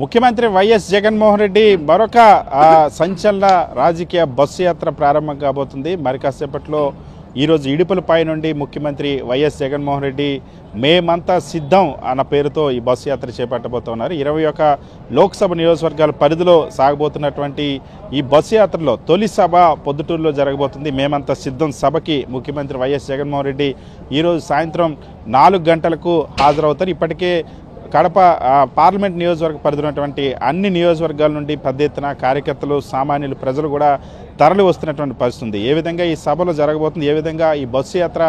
ముఖ్యమంత్రి వైఎస్ జగన్మోహన్ రెడ్డి మరొక సంచలన రాజకీయ బస్సు యాత్ర ప్రారంభం కాబోతుంది. మరి కాసేపట్లో ఈరోజు ఇడుపులపై నుండి ముఖ్యమంత్రి వైఎస్ జగన్మోహన్ రెడ్డి మేమంతా సిద్ధం అన్న పేరుతో ఈ బస్సు యాత్ర చేపట్టబోతున్నారు. 21 లోక్సభ నియోజకవర్గాల పరిధిలో సాగబోతున్నటువంటి ఈ బస్సు యాత్రలో తొలి సభ పొద్దుటూరులో జరగబోతుంది. మేమంతా సిద్ధం సభకి ముఖ్యమంత్రి వైఎస్ జగన్మోహన్ రెడ్డి ఈరోజు సాయంత్రం 4 గంటలకు హాజరవుతారు. ఇప్పటికే కడప పార్లమెంట్ నియోజకవర్గ పరిధినటువంటి అన్ని నియోజకవర్గాల నుండి పెద్ద ఎత్తున కార్యకర్తలు, సామాన్యులు, ప్రజలు కూడా తరలి వస్తున్నటువంటి పరిస్థితి. ఏ విధంగా ఈ సభలో జరగబోతుంది, ఏ విధంగా ఈ బస్సు యాత్ర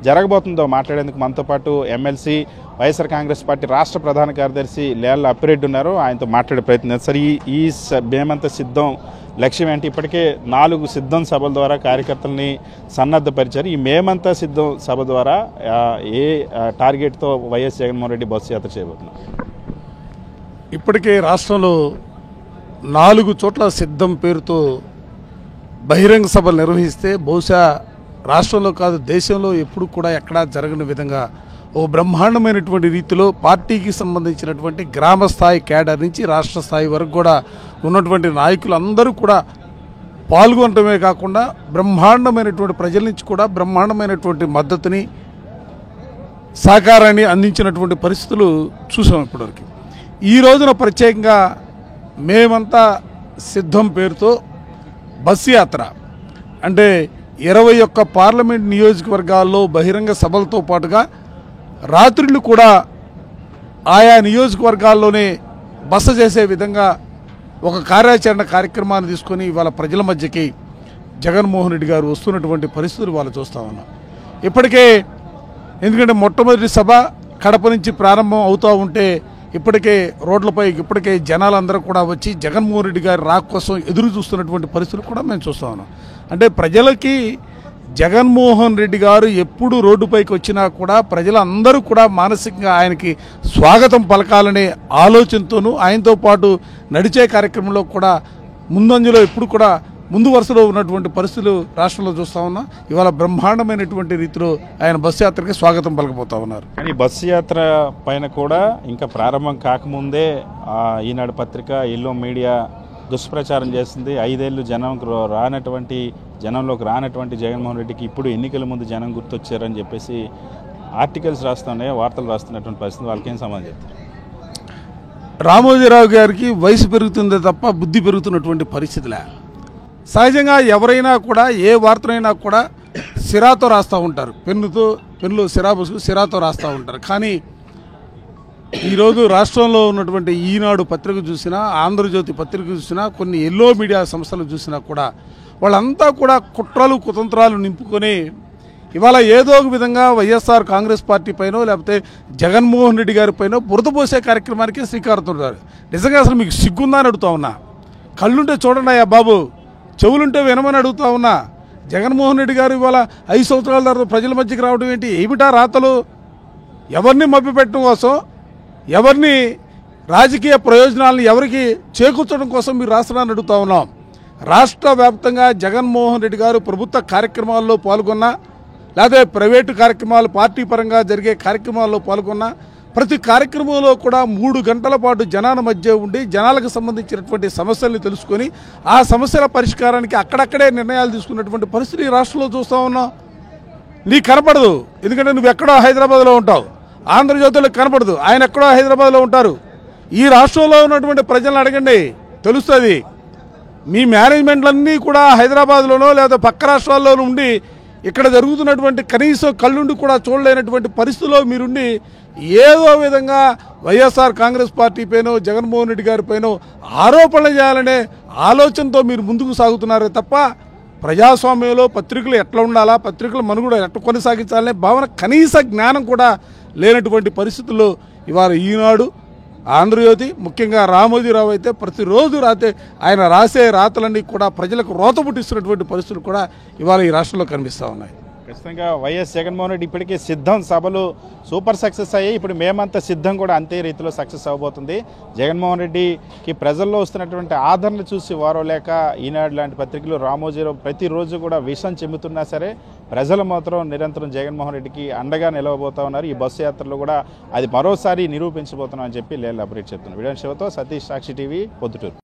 జరగబోతుందో మాట్లాడేందుకు మనతో పాటు ఎమ్మెల్సీ, వైఎస్ఆర్ కాంగ్రెస్ పార్టీ రాష్ట్ర ప్రధాన కార్యదర్శి లేళ్ల అప్పిరెడ్డి ఉన్నారు. ఆయనతో మాట్లాడే ప్రయత్నం. సార్, ఈ మేమంతా సిద్ధం లక్ష్యం ఏంటి? ఇప్పటికే 4 సిద్ధం సభల ద్వారా కార్యకర్తల్ని సన్నద్ధపరిచారు. ఈ మేమంతా సిద్ధం సభ ద్వారా ఏ టార్గెట్తో వైఎస్ జగన్మోహన్ రెడ్డి బస్సు యాత్ర చేయబోతున్నారు? ఇప్పటికే రాష్ట్రంలో 4 చోట్ల సిద్ధం పేరుతో బహిరంగ సభలు నిర్వహిస్తే బహుశా రాష్ట్రంలో కాదు దేశంలో ఎప్పుడు కూడా ఎక్కడా జరగని విధంగా ఓ బ్రహ్మాండమైనటువంటి రీతిలో పార్టీకి సంబంధించినటువంటి గ్రామ స్థాయి క్యాడర్ నుంచి రాష్ట్ర స్థాయి వరకు కూడా ఉన్నటువంటి నాయకులు అందరూ కూడా పాల్గొనటమే కాకుండా బ్రహ్మాండమైనటువంటి ప్రజల నుంచి కూడా బ్రహ్మాండమైనటువంటి మద్దతుని, సహకారాన్ని అందించినటువంటి పరిస్థితులు చూసాం ఇప్పటివరకు. ఈ రోజున ప్రత్యేకంగా మేమంతా సిద్ధం పేరుతో బస్సు యాత్ర అంటే 21 పార్లమెంట్ నియోజకవర్గాల్లో బహిరంగ సభలతో పాటుగా రాత్రులు కూడా ఆయా నియోజకవర్గాల్లోనే బస చేసే విధంగా ఒక కార్యాచరణ కార్యక్రమాన్ని తీసుకొని ఇవాళ ప్రజల మధ్యకి జగన్మోహన్ రెడ్డి గారు వస్తున్నటువంటి పరిస్థితులు వాళ్ళు చూస్తూ ఉన్నాం. ఇప్పటికే ఎందుకంటే మొట్టమొదటి సభ కడప నుంచి ప్రారంభం అవుతూ ఉంటే ఇప్పటికే రోడ్లపై ఇప్పటికే జనాలందరూ కూడా వచ్చి జగన్మోహన్ రెడ్డి గారి రాక కోసం ఎదురు చూస్తున్నటువంటి పరిస్థితులు కూడా మేము చూస్తూ ఉన్నాం. అంటే ప్రజలకి జగన్మోహన్ రెడ్డి గారు ఎప్పుడు రోడ్డుపైకి వచ్చినా కూడా ప్రజలందరూ కూడా మానసికంగా ఆయనకి స్వాగతం పలకాలనే ఆలోచనతోనూ ఆయనతో పాటు నడిచే కార్యక్రమంలో కూడా ముందంజలో ఎప్పుడు కూడా ముందు వరుసలో ఉన్నటువంటి పరిస్థితులు రాష్ట్రంలో చూస్తూ ఉన్నాం. ఇవాళ బ్రహ్మాండమైనటువంటి రీతిలో ఆయన బస్సు యాత్రకి స్వాగతం పలకపోతా ఉన్నారు. కానీ బస్సు యాత్ర పైన కూడా ఇంకా ప్రారంభం కాకముందే ఈనాడు పత్రిక, ఎల్లో మీడియా దుష్ప్రచారం చేస్తుంది. 5 ఏళ్ళు జనంలోకి రానటువంటి జగన్మోహన్ రెడ్డికి ఇప్పుడు ఎన్నికల ముందు జనం గుర్తొచ్చారని చెప్పేసి ఆర్టికల్స్ రాస్తున్నాయి, వార్తలు రాస్తున్నటువంటి పరిస్థితి. వాళ్ళకేం సమాధానం చెప్తారు? రామోజీరావు గారికి వయసు పెరుగుతుందే తప్ప బుద్ధి పెరుగుతున్నటువంటి పరిస్థితులే. సహజంగా ఎవరైనా కూడా ఏ వార్తనైనా కూడా సిరాతో రాస్తూ ఉంటారు, పెన్నులో సిరాతో రాస్తూ ఉంటారు. కానీ ఈరోజు రాష్ట్రంలో ఉన్నటువంటి ఈనాడు పత్రిక చూసినా, ఆంధ్రజ్యోతి పత్రిక చూసినా, కొన్ని ఎల్లో మీడియా సంస్థలు చూసినా కూడా వాళ్ళంతా కూడా కుట్రలు, కుతంత్రాలు నింపుకొని ఇవాళ ఏదో ఒక విధంగా వైఎస్ఆర్ కాంగ్రెస్ పార్టీ పైనో లేకపోతే జగన్మోహన్ రెడ్డి గారి పైన బురద పోసే కార్యక్రమానికి శ్రీకారుతుంటారు. నిజంగా అసలు మీకు సిగ్గుందా అని అడుగుతా ఉన్నా. కళ్ళుంటే చూడండి అయ్యా బాబు, చెవులుంటే వినమని అడుగుతా ఉన్నా. జగన్మోహన్ రెడ్డి గారు ఇవాళ 5 సంవత్సరాల తర్వాత ప్రజల మధ్యకి రావడం ఏంటి? ఏమిటా రాతలు? ఎవరిని మభ్యపెట్టడం కోసం, ఎవరిని రాజకీయ ప్రయోజనాలను ఎవరికి చేకూర్చడం కోసం మీరు రాష్ట్రాన్ని అడుగుతా ఉన్నాం. రాష్ట్ర వ్యాప్తంగా జగన్మోహన్ రెడ్డి గారు ప్రభుత్వ కార్యక్రమాల్లో పాల్గొన్నా, లేదా ప్రైవేటు కార్యక్రమాలు పార్టీ పరంగా జరిగే కార్యక్రమాల్లో పాల్గొన్నా, ప్రతి కార్యక్రమంలో కూడా 3 గంటల పాటు జనాల మధ్య ఉండి జనాలకు సంబంధించినటువంటి సమస్యల్ని తెలుసుకొని ఆ సమస్యల పరిష్కారానికి అక్కడక్కడే నిర్ణయాలు తీసుకున్నటువంటి పరిస్థితి రాష్ట్రంలో చూస్తూ ఉన్నాం. నీకు కనపడదు, ఎందుకంటే నువ్వు ఎక్కడో హైదరాబాద్లో ఉంటావు. ఆంధ్రజ్యోతిలో కనపడదు, ఆయన ఎక్కడో హైదరాబాద్లో ఉంటారు. ఈ రాష్ట్రంలో ఉన్నటువంటి ప్రజలను అడగండి, తెలుస్తుంది. మీ మేనేజ్మెంట్లన్నీ కూడా హైదరాబాద్లోనో లేదా పక్క రాష్ట్రాల్లోనూ ఉండి ఇక్కడ జరుగుతున్నటువంటి కనీసం కళ్ళుండి కూడా చూడలేనటువంటి పరిస్థితిలో మీరుండి ఏదో విధంగా వైఎస్ఆర్ కాంగ్రెస్ పార్టీ పైనో జగన్మోహన్ రెడ్డి గారి పైనో ఆరోపణలు చేయాలనే ఆలోచనతో మీరు ముందుకు సాగుతున్నారే తప్ప ప్రజాస్వామ్యంలో పత్రికలు ఎట్లా ఉండాలా, పత్రికల మనుగడ ఎట్లా కొనసాగించాలనే భావన, కనీస జ్ఞానం కూడా లేనటువంటి పరిస్థితుల్లో ఇవాళ ఈనాడు, ఆంధ్రజ్యోతి, ముఖ్యంగా రామోజీరావు అయితే ప్రతిరోజు ఆయన రాసే రాతలన్నీ కూడా ప్రజలకు రోత పుట్టిస్తున్నటువంటి పరిస్థితులు కూడా ఇవాళ ఈ రాష్ట్రంలో కనిపిస్తూ ఉన్నాయి. ఖచ్చితంగా వైఎస్ జగన్మోహన్ రెడ్డి ఇప్పటికే సిద్ధం సభలు సూపర్ సక్సెస్ అయ్యాయి. ఇప్పుడు మేమంతా సిద్ధం కూడా అంతే రీతిలో సక్సెస్ అవ్వబోతుంది. జగన్మోహన్ రెడ్డికి ప్రజల్లో వస్తున్నటువంటి ఆదరణ చూసి వారో లేక ఈనాడు లాంటి పత్రికలు రామోజీరావు ప్రతిరోజు కూడా విషం చెమ్ముతున్నా సరే ప్రజలు మాత్రం నిరంతరం జగన్మోహన్ రెడ్డికి అండగా నిలవబోతా ఉన్నారు. ఈ బస్సు యాత్రలో కూడా అది మరోసారి నిరూపించబోతున్నాం అని చెప్పి లేళ్ళు అప్డేట్ చెప్తున్నారు. వీడియో శివతో సతీష్, సాక్షి టీవీ, పొద్దుటూరు.